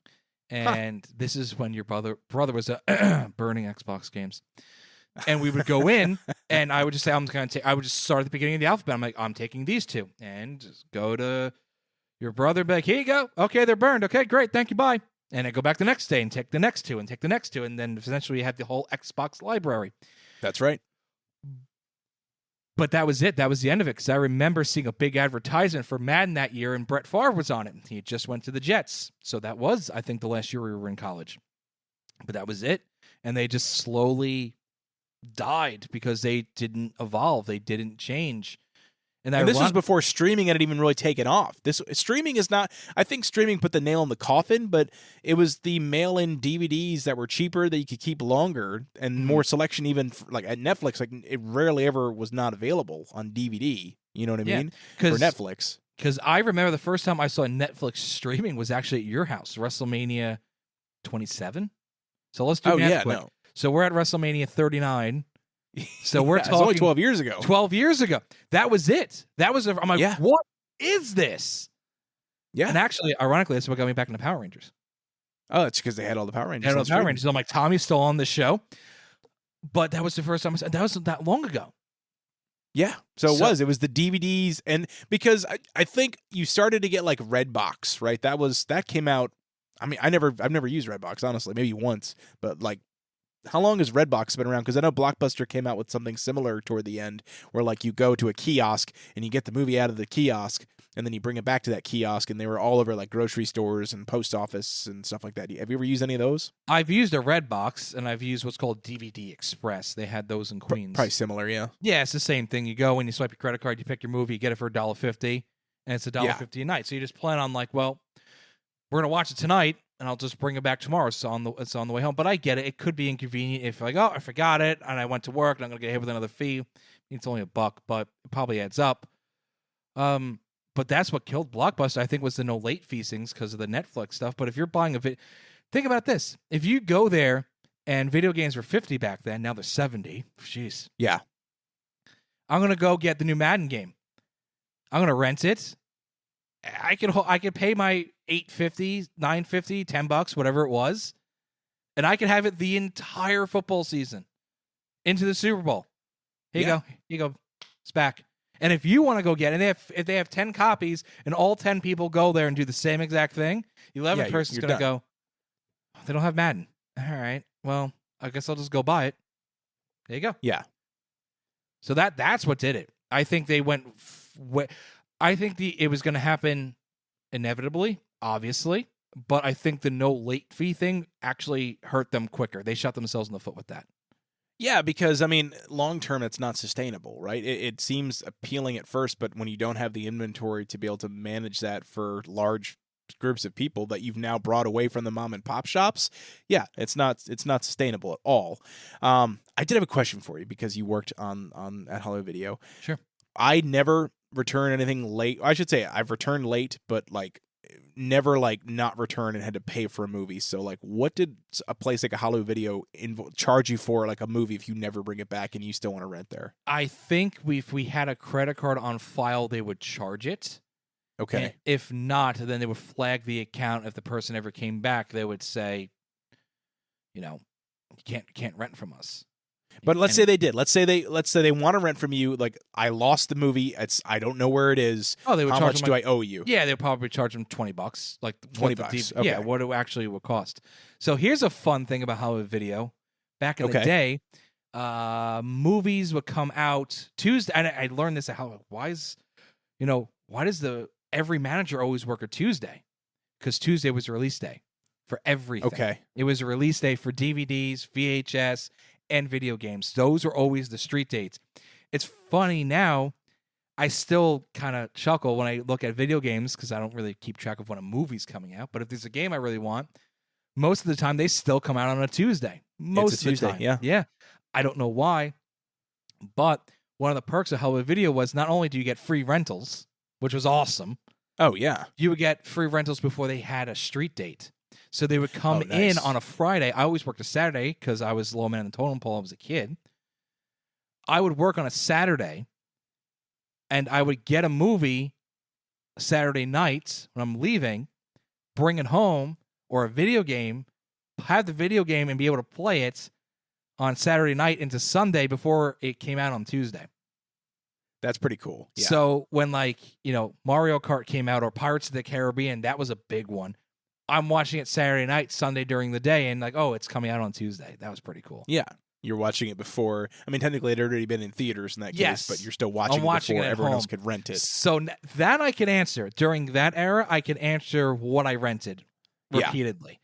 And this is when your brother was burning Xbox games. And we would go in, and I would just say, I would just start at the beginning of the alphabet. I'm like, I'm taking these 2. And just go to your brother and be like, here you go. Okay, they're burned. Okay, great. Thank you. Bye. And I go back the next day and take the next 2 and take the next 2. And then essentially you have the whole Xbox library. That's right. But that was it. That was the end of it. Because I remember seeing a big advertisement for Madden that year, and Brett Favre was on it. He just went to the Jets. So that was, I think, the last year we were in college. But that was it. And they just slowly died because they didn't evolve. They didn't change. And this was before streaming had even really taken off. Streaming is not... I think streaming put the nail in the coffin, but it was the mail-in DVDs that were cheaper, that you could keep longer, and more selection even, like at Netflix. Like, it rarely ever was not available on DVD. You know what I mean? For Netflix. Because I remember the first time I saw Netflix streaming was actually at your house, WrestleMania 27. So let's do math quick. No. So we're at WrestleMania 39. So we're talking... It's only 12 years ago. 12 years ago. That was it. That was... I'm like, what is this? Yeah. And actually, ironically, that's what got me back into Power Rangers. Oh, it's because they had all the Power Rangers. They had all the Power Rangers. I'm like, Tommy's still on the show. But that was the first time that wasn't that long ago. Yeah. So it was the DVDs, and because I think you started to get like Redbox, right? That came out. I mean, I've never used Redbox, honestly, maybe once, but like, how long has Redbox been around? Because I know Blockbuster came out with something similar toward the end, where like you go to a kiosk and you get the movie out of the kiosk, and then you bring it back to that kiosk, and they were all over like grocery stores and post office and stuff like that. Have you ever used any of those? I've used a Redbox, and I've used what's called DVD Express. They had those in Queens. Probably similar, yeah. Yeah, it's the same thing. You go and you swipe your credit card, you pick your movie, you get it for $1.50, and it's $1.50 a night. So you just plan on like, well, we're gonna watch it tonight, and I'll just bring it back tomorrow. It's on the way home. But I get it. It could be inconvenient if like, I forgot it, and I went to work, and I'm gonna get hit with another fee. It's only $1, but it probably adds up. But that's what killed Blockbuster, I think, was the no late fees things because of the Netflix stuff. But if you're buying think about this: if you go there and video games were $50 back then, now they're $70. Jeez. Yeah. I'm gonna go get the new Madden game. I'm gonna rent it. I could pay my $8.50, $9.50, $10, whatever it was, and I could have it the entire football season into the Super Bowl. Here you go. It's back. And if you want to go get it, if they have 10 copies and all 10 people go there and do the same exact thing, the 11th person's going to go, they don't have Madden. All right, well, I guess I'll just go buy it. There you go. Yeah. So that's what did it. I think they went... I think it was going to happen inevitably, obviously, but I think the no late fee thing actually hurt them quicker. They shot themselves in the foot with that. Yeah, because, I mean, long-term, it's not sustainable, right? It seems appealing at first, but when you don't have the inventory to be able to manage that for large groups of people that you've now brought away from the mom-and-pop shops, yeah, it's not sustainable at all. I did have a question for you because you worked at Hollywood Video. Sure. I never return anything late. I should say I've returned late, but like never like not return and had to pay for a movie. So like, what did a place like a Hollywood Video charge you for like a movie if you never bring it back and you still want to rent there? I think if we had a credit card on file, they would charge it. Okay. And if not, then they would flag the account. If the person ever came back, they would say, you can't rent from us. But let's say they did. Let's say they want to rent from you. Like, I lost the movie. I don't know where it is. Oh, they would How charge much them do like, I owe you? Yeah, they'll probably charge them $20, like $20. Okay. Yeah, what it actually would cost. So here's a fun thing about Hollywood Video. Back in the day, movies would come out Tuesday. And I learned this at Hollywood. Why does every manager always work a Tuesday? Because Tuesday was a release day for everything. Okay. It was a release day for DVDs, VHS, and video games. Those are always the street dates. It's funny now, I still kind of chuckle when I look at video games because I don't really keep track of when a movie's coming out. But if there's a game I really want, most of the time they still come out on a Tuesday. Most of the Tuesday, time. yeah. Yeah. I don't know why, but one of the perks of Hollywood Video was not only do you get free rentals, which was awesome. Oh, yeah. You would get free rentals before they had a street date. So they would come nice. in on a Friday. I always worked a Saturday because I was low man in the totem pole. I was a kid. I would work on a Saturday, and I would get a movie Saturday night when I'm leaving, bring it home, or a video game, have the video game and be able to play it on Saturday night into Sunday before it came out on Tuesday. That's pretty cool. Yeah. So when Mario Kart came out or Pirates of the Caribbean, that was a big one. I'm watching it Saturday night, Sunday during the day, and it's coming out on Tuesday. That was pretty cool. Yeah. You're watching it before. I mean, technically, it had already been in theaters in that case, Yes. but you're still watching it before everyone else could rent it. So that I can answer. During that era, I can answer what I rented repeatedly.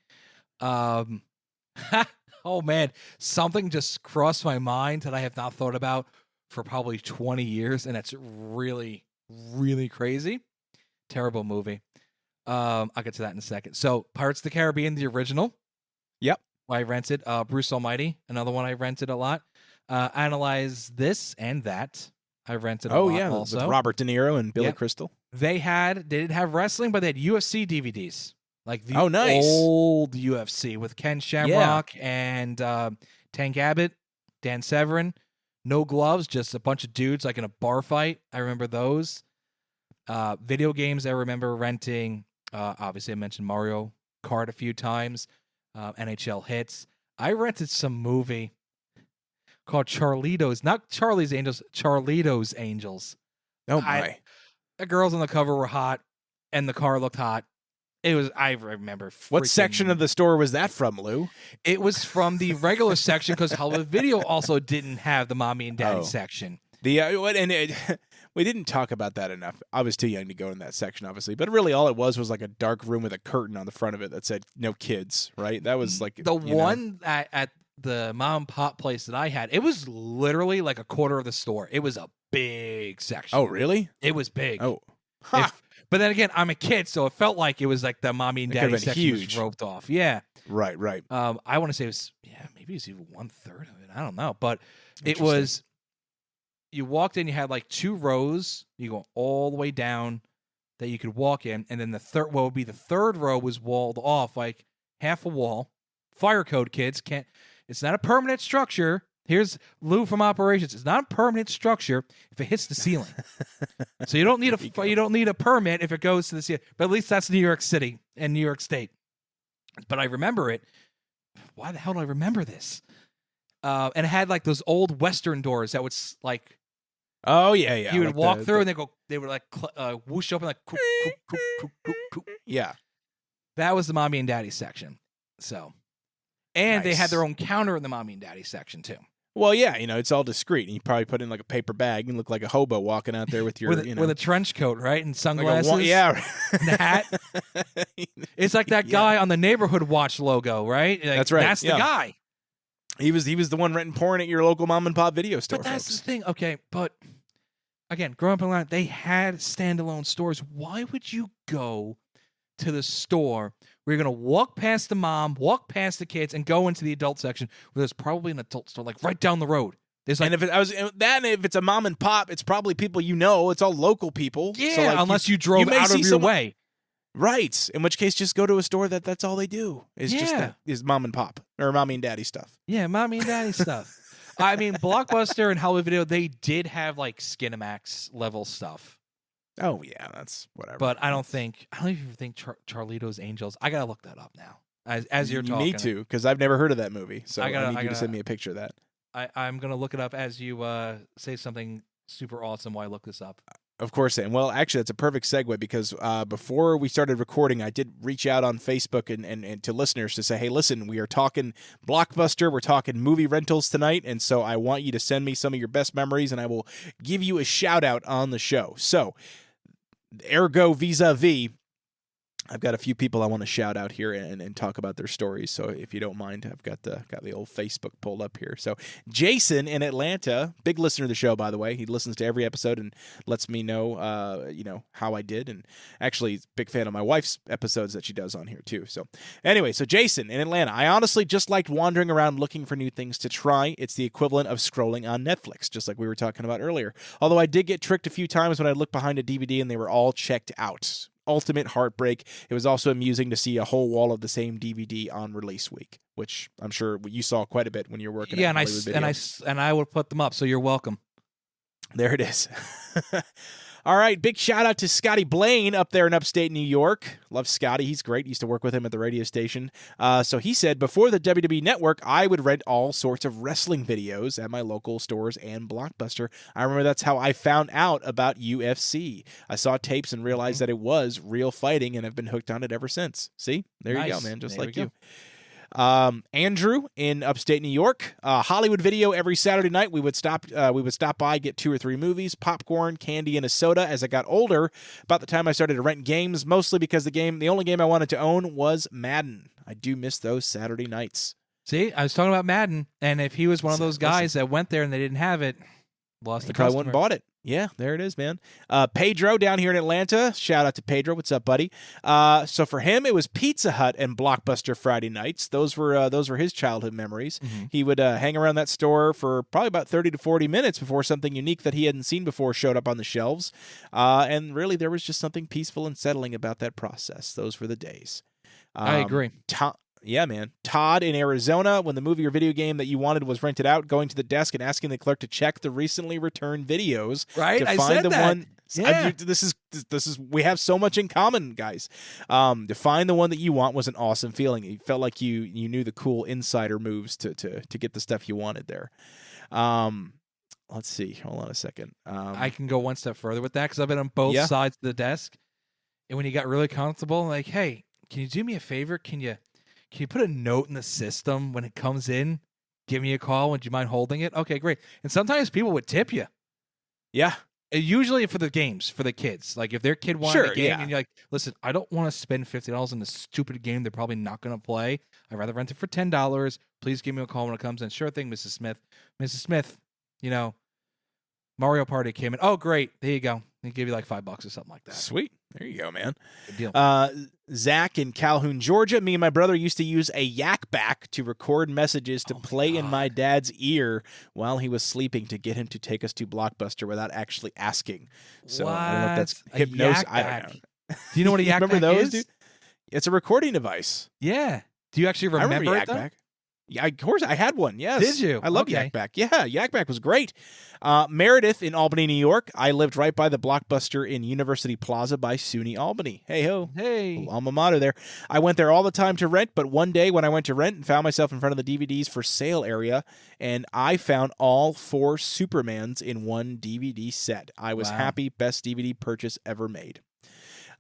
Oh, man. Something just crossed my mind that I have not thought about for probably 20 years, and it's really, really crazy. Terrible movie. I'll get to that in a second. So, Pirates of the Caribbean, the original. Yep. I rented. Bruce Almighty, another one I rented a lot. Analyze This and That. I rented a lot also. With Robert De Niro and Billy Yep. Crystal. They didn't have wrestling, but they had UFC DVDs. Like the nice. old UFC with Ken Shamrock and Tank Abbott, Dan Severn. No gloves, just a bunch of dudes like in a bar fight. I remember those. Video games I remember renting. Obviously, I mentioned Mario Kart a few times. NHL Hits. I rented some movie called Charlito's. Not Charlie's Angels, Charlito's Angels. Oh, my. The girls on the cover were hot, and the car looked hot. I remember. What section of the store was that from, Lou? It was from the regular section because Hollywood Video also didn't have the mommy and daddy section. We didn't talk about that enough. I was too young to go in that section, obviously. But really, all it was like a dark room with a curtain on the front of it that said "No kids." Right? That was like the one at the mom and pop place that I had. It was literally like a quarter of the store. It was a big section. Oh, really? It was big. Oh, but then again, I'm a kid, so it felt like it was like the mommy and daddy section huge. was roped off. Yeah. Right. I want to say it was maybe it was even 1/3 of it. I don't know, but it was. You walked in, you had like 2 rows. You go all the way down that you could walk in, and then the third row was walled off, like half a wall. Fire code, kids can't. It's not a permanent structure. Here's Lou from operations. It's not a permanent structure if it hits the ceiling. So you don't need a permit if it goes to the ceiling. But at least that's New York City and New York State. But I remember it. Why the hell do I remember this? And it had like those old Western doors that would like. Oh yeah. You would walk through and they would like whoosh open like. Coop, coop, coop, coop, coop. Yeah. That was the mommy and daddy section. So, and they had Nice. their own counter in the mommy and daddy section too. Well, yeah, it's all discreet. And you probably put in like a paper bag and look like a hobo walking out there with your, with a trench coat, right, and like sunglasses. and the hat. It's like that guy on the Neighborhood Watch logo, right? Like, That's right. That's the guy. He was the one renting porn at your local mom and pop video store. But that's folks. the thing. Okay, but again, growing up in Atlanta, they had standalone stores. Why would you go to the store where you're going to walk past the mom, walk past the kids, and go into the adult section where there's probably an adult store like right down the road? There's like, and if it's a mom and pop, it's probably people you know. It's all local people. yeah, So, like, unless you drove may out of see your someone- way. Right. In which case, just go to a store that's all they do. Is just Yeah. that is mom and pop or mommy and daddy stuff. Yeah, mommy and daddy stuff. I mean, Blockbuster and Hollywood Video, they did have like Skinamax level stuff, Oh yeah, that's whatever. but I don't even think Charlito's Angels. I gotta look that up now. As you're you talking, need to, because I've never heard of that movie. So I I need you to gotta- send me a picture of that. I'm gonna look it up as you say something super awesome while I look this up. Of course, and well, actually, that's a perfect segue because before we started recording, I did reach out on Facebook and to listeners to say, hey, listen, we are talking Blockbuster, we're talking movie rentals tonight, and so I want you to send me some of your best memories, and I will give you a shout out on the show. So, ergo vis-a-vis, I've got a few people I want to shout out here and talk about their stories. So if you don't mind, I've got the old Facebook pulled up here. So Jason in Atlanta, big listener to the show, by the way. He listens to every episode and lets me know, how I did. And actually, he's a big fan of my wife's episodes that she does on here too. So anyway, so Jason in Atlanta, I honestly just liked wandering around looking for new things to try. It's the equivalent of scrolling on Netflix, just like we were talking about earlier. Although I did get tricked a few times when I looked behind a DVD and they were all checked out. Ultimate heartbreak. It was also amusing to see a whole wall of the same DVD on release week, which I'm sure you saw quite a bit when you were working. Yeah, at Hollywood Video. and I would put them up, so you're welcome. There it is. All right, big shout out to Scotty Blaine up there in upstate New York. Love Scotty. He's great. Used to work with him at the radio station. So he said, before the WWE Network, I would rent all sorts of wrestling videos at my local stores and Blockbuster. I remember that's how I found out about UFC. I saw tapes and realized that it was real fighting and have been hooked on it ever since. See? There you go, Nice. man. Just There like we you. go. Andrew in upstate New York, Hollywood Video. Every Saturday night we would stop by, get 2 or 3 movies, popcorn, candy, and a soda. As I got older, about the time I started to rent games, mostly because the only game I wanted to own was Madden. I do miss those Saturday nights. See, I was talking about Madden, and if he was one of those Listen. guys that went there and they didn't have it, lost He the probably customer. wouldn't bought it. Yeah, there it is, man. Pedro down here in Atlanta. Shout out to Pedro. What's up, buddy? So for him, it was Pizza Hut and Blockbuster Friday nights. Those were his childhood memories. Mm-hmm. He would hang around that store for probably about 30 to 40 minutes before something unique that he hadn't seen before showed up on the shelves. And really, there was just something peaceful and settling about that process. Those were the days. I agree. Yeah, man. Todd in Arizona, when the movie or video game that you wanted was rented out, going to the desk and asking the clerk to check the recently returned videos. Right? To I find said the that. one. Yeah. This is we have so much in common, guys. To find the one that you want was an awesome feeling. You felt like you knew the cool insider moves to get the stuff you wanted there. Let's see. Hold on a second. I can go one step further with that because I've been on both Yeah. sides of the desk. And when you got really comfortable, like, hey, can you do me a favor? Can you put a note in the system when it comes in? Give me a call. Would you mind holding it? Okay, great. And sometimes people would tip you. Yeah. Usually for the games, for the kids. Like if their kid wanted Sure, a game yeah. and you're like, listen, I don't want to spend $50 on a stupid game they're probably not going to play. I'd rather rent it for $10. Please give me a call when it comes in. Sure thing, Mrs. Smith. Mrs. Smith, Mario Party came in. Oh, great. There you go. They give you like $5 or something like that. Sweet. There you go, man. Good deal. Zach in Calhoun, Georgia. Me and my brother used to use a yak back to record messages to play in my dad's ear while he was sleeping to get him to take us to Blockbuster without actually asking. So I don't know if that's What? A hypnosis. yak I don't back. know. Do you know what a yak Remember back those, is? dude? It's a recording device. Yeah. Do you actually remember, I remember it, Yak though? Back. Yeah, of course I had one. Yes. Did you? I love Okay. Yak Back. Yeah, Yak Back was great. Meredith in Albany, New York. I lived right by the Blockbuster in University Plaza by SUNY Albany. Hey ho. Hey. Alma mater there. I went there all the time to rent, but one day when I went to rent and found myself in front of the DVDs for sale area, and I found all 4 Supermans in one DVD set. I was Wow. happy. Best DVD purchase ever made.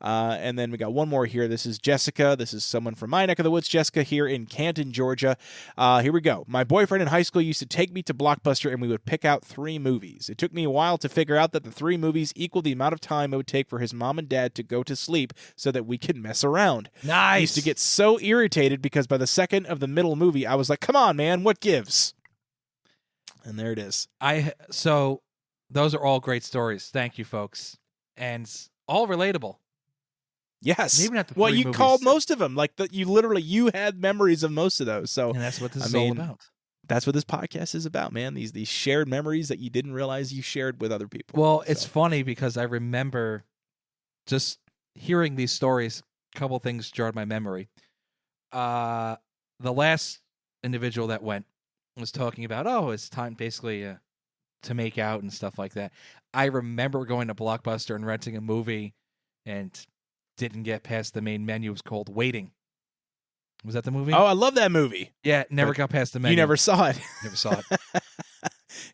And then we got one more here. This is Jessica. This is someone from my neck of the woods, Jessica, here in Canton, Georgia. Here we go. My boyfriend in high school used to take me to Blockbuster, and we would pick out 3 movies. It took me a while to figure out that the 3 movies equal the amount of time it would take for his mom and dad to go to sleep so that we could mess around. I used to get so irritated because by the second of the middle movie, I was like, come on, man, what gives? And there it is. So those are all great stories. Thank you, folks. And all relatable. Yes. Maybe not the well, 3 you movies. called most of them. Like you had memories of most of those. So And that's what this I is all mean, about. That's what this podcast is about, man. These shared memories that you didn't realize you shared with other people. Well, it's funny because I remember just hearing these stories. A couple things jarred my memory. The last individual that went was talking about, it's time basically to make out and stuff like that. I remember going to Blockbuster and renting a movie and didn't get past the main menu. It was called Waiting. Was that the movie? Oh, I love that movie. Yeah, never got past the menu. You never saw it. Never saw it.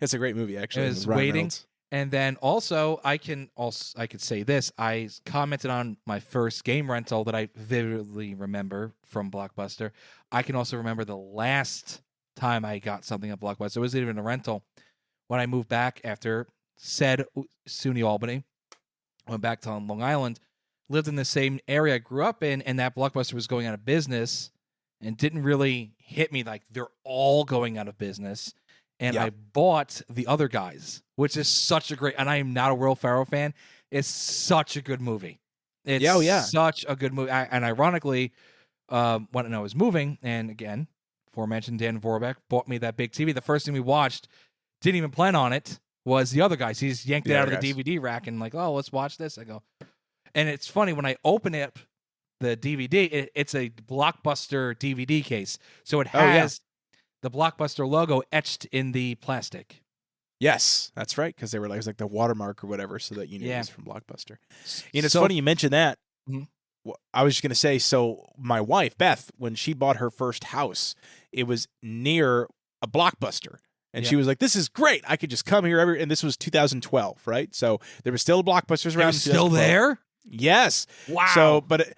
It's a great movie, actually. It was with Ryan Waiting. Reynolds. And then also I could say this. I commented on my first game rental that I vividly remember from Blockbuster. I can also remember the last time I got something at Blockbuster. It wasn't even a rental. When I moved back after said SUNY Albany, went back to Long Island, lived in the same area I grew up in, and that Blockbuster was going out of business and didn't really hit me like they're all going out of business. And I bought The Other Guys, which is such a great, and I am not a Will Ferrell fan. It's such a good movie. It's such a good movie. And ironically, when I was moving, and again, aforementioned Dan Vorbeck bought me that big TV. The first thing we watched, didn't even plan on it, was The Other Guys. He just yanked it out of the DVD rack and like, let's watch this. I go, and it's funny when I open it, the DVD, it's a Blockbuster DVD case. So it has the Blockbuster logo etched in the plastic. Yes, that's right, because they were like, it was like the watermark or whatever, so that you knew it was from Blockbuster. And it's So- funny you mentioned that. Mhm. I was just going to say, so my wife, Beth, when she bought her first house, it was near a Blockbuster. And she was like, this is great. I could just come here and this was 2012, right? So there was still Blockbusters around. It was still there? Yes. Wow. So, but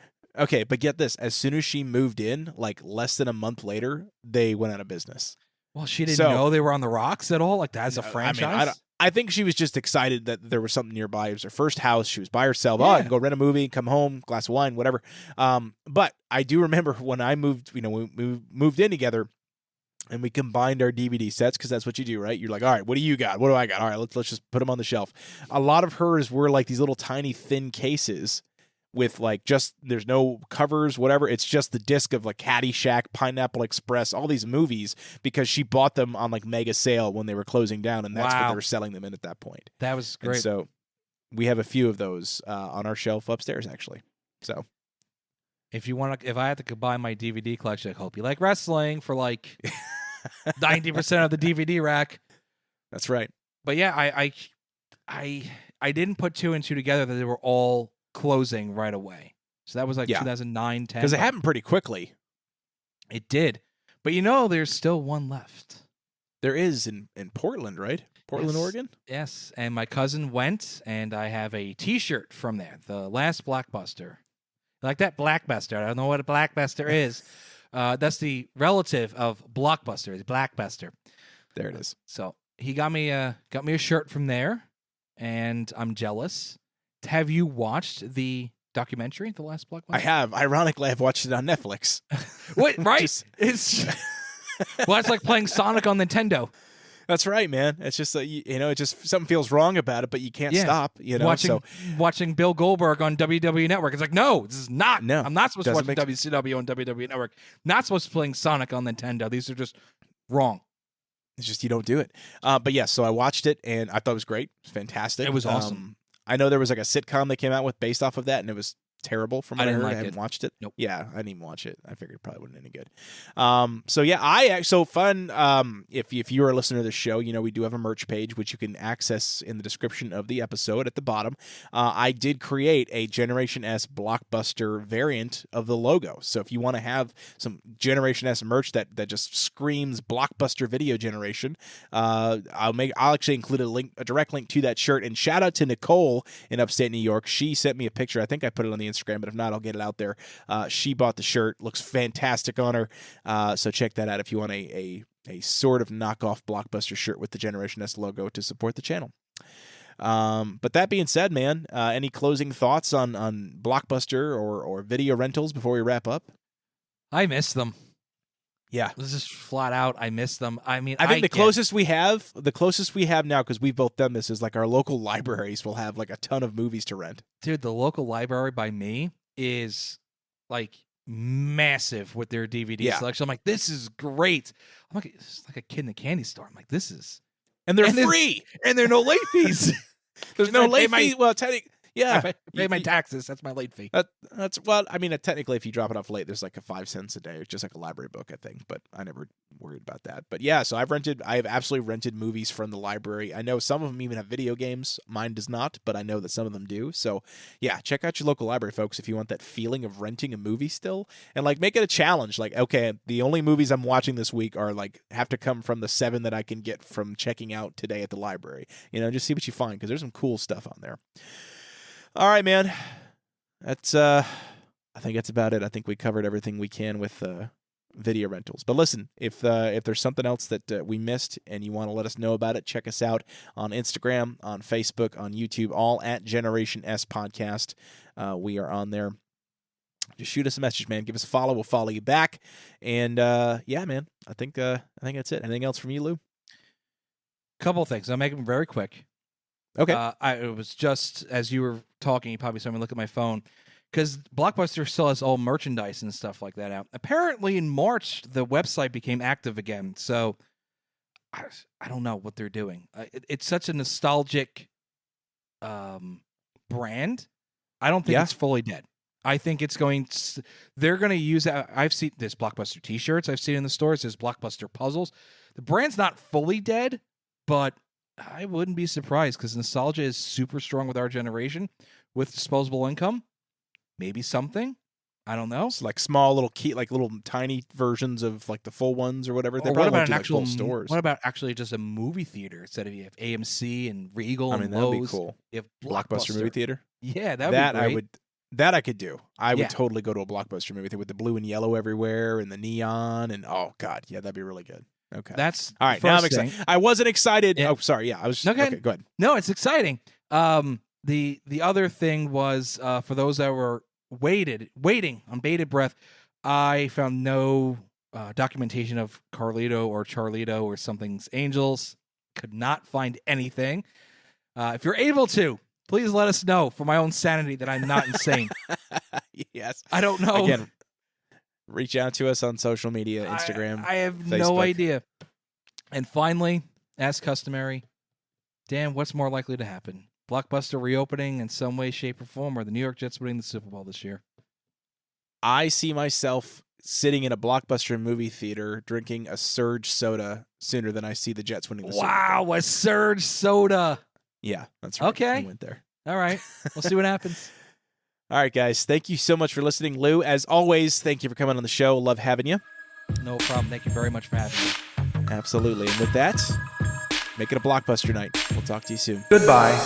get this. As soon as she moved in, like less than a month later, they went out of business. Well, she didn't know they were on the rocks at all? Like, that's a franchise? I think she was just excited that there was something nearby. It was her first house. She was by herself. I can go rent a movie, come home, glass of wine, whatever. But I do remember when I moved, we moved in together and we combined our DVD sets, because that's what you do, right? You're like, all right, what do you got? What do I got? All right, let's just put them on the shelf. A lot of hers were like these little tiny thin cases with like there's no covers, whatever. It's just the disc of like Caddyshack, Pineapple Express, all these movies, because she bought them on like mega sale when they were closing down, and that's what they were selling them in at that point. That was great. And so we have a few of those on our shelf upstairs, actually. So if I had to combine my DVD collection, I hope you like wrestling for like 90% of the DVD rack. That's right. But yeah, I didn't put two and two together that they were all closing right away. So that was like 2009, 10. Because it happened pretty quickly. It did. But there's still one left. There is in Portland, right? Portland, Oregon? Yes. And my cousin went, and I have a T-shirt from there. The last Blockbuster. Like that Blackbuster. I don't know what a Blackbuster is. That's the relative of Blockbuster. It's Blackbuster. There it is. So he got me a shirt from there, and I'm jealous. Have you watched the documentary, The Last Blockbuster? I have. Ironically, I've watched it on Netflix. Wait, right? It's it's like playing Sonic on Nintendo. That's right, man. It's just it just something feels wrong about it, but you can't stop. Watching Bill Goldberg on WWE Network. It's like, no, this is not. No, I'm not supposed to watch WCW on WWE Network. Not supposed to be playing Sonic on Nintendo. These are just wrong. It's just you don't do it. But yeah, so I watched it and I thought it was great. It was fantastic. It was awesome. I know there was like a sitcom they came out with based off of that, and it was terrible from what I heard. Like I haven't watched it. Nope. Yeah, I didn't even watch it. I figured it probably wasn't any good. So yeah, so fun. If you are a listener to the show, we do have a merch page which you can access in the description of the episode at the bottom. I did create a Generation S Blockbuster variant of the logo. So if you want to have some Generation S merch that just screams Blockbuster video generation, I'll actually include a direct link to that shirt. And shout out to Nicole in upstate New York. She sent me a picture. I think I put it on the Instagram, but if not, I'll get it out there. She bought the shirt. Looks fantastic on her. So check that out if you want a sort of knockoff Blockbuster shirt with the Generation S logo to support the channel. But that being said, man, any closing thoughts on Blockbuster or video rentals before we wrap up? I miss them. Yeah. This is flat out. I miss them. I mean, I think the closest we have now, because we've both done this, is like our local libraries will have like a ton of movies to rent. Dude, the local library by me is like massive with their DVD selection. I'm like, this is great. I'm like, it's like a kid in the candy store. I'm like, this is, and they're free, and there are no late fees. There's no late fee. Well, technically, yeah, I pay my taxes. That's my late fee. That's well, I mean, technically, if you drop it off late, there's like a 5 cents a day. It's just like a library book, I think. But I never worried about that. But yeah, so I've absolutely rented movies from the library. I know some of them even have video games. Mine does not, but I know that some of them do. So yeah, check out your local library, folks, if you want that feeling of renting a movie still, and like make it a challenge. Like, okay, the only movies I'm watching this week are like have to come from the 7 that I can get from checking out today at the library. Just see what you find, because there's some cool stuff on there. All right, man. That's I think that's about it. I think we covered everything we can with video rentals. But listen, if there's something else that we missed and you want to let us know about it, check us out on Instagram, on Facebook, on YouTube, all at Generation S Podcast. We are on there. Just shoot us a message, man. Give us a follow. We'll follow you back. And yeah, man, I think that's it. Anything else from you, Lou? Couple of things. I'll make them very quick. Okay. It was just as you were talking, you probably saw me look at my phone, because Blockbuster still has all merchandise and stuff like that out. Apparently, in March, the website became active again. So I don't know what they're doing. It's such a nostalgic brand. I don't think it's fully dead. I think it's going. They're going to use. I've seen this Blockbuster T-shirts. I've seen in the stores. There's Blockbuster puzzles. The brand's not fully dead, but I wouldn't be surprised, because nostalgia is super strong with our generation. With disposable income, maybe something. I don't know. It's like small little little tiny versions of like the full ones or whatever. They Or probably what about won't an do, actual full stores. What about actually just a movie theater instead of you have AMC and Regal and that'd Lowe's? be cool. You have Blockbuster movie theater. Yeah, that would be great. That I could do. I would totally go to a Blockbuster movie theater with the blue and yellow everywhere and the neon and oh god, yeah, that'd be really good. Okay. That's all right. Now I'm excited. I wasn't excited. Yeah. Oh, sorry. Yeah, I was. Okay, go ahead. No, it's exciting. The other thing was for those that were waiting on bated breath, I found no documentation of Carlito or Charlito or something's Angels. Could not find anything. If you're able to, please let us know for my own sanity that I'm not insane. Yes. I don't know. Again, reach out to us on social media, Instagram. I have Facebook. No idea. And finally, as customary, Dan, what's more likely to happen? Blockbuster reopening in some way, shape, or form, or the New York Jets winning the Super Bowl this year? I see myself sitting in a Blockbuster movie theater drinking a Surge soda sooner than I see the Jets winning the Super Bowl. Wow, a Surge soda. Yeah, that's right. Okay. I went there. All right. We'll see what happens. All right, guys. Thank you so much for listening. Lou, as always, thank you for coming on the show. Love having you. No problem. Thank you very much for having me. Absolutely. And with that, make it a Blockbuster night. We'll talk to you soon. Goodbye.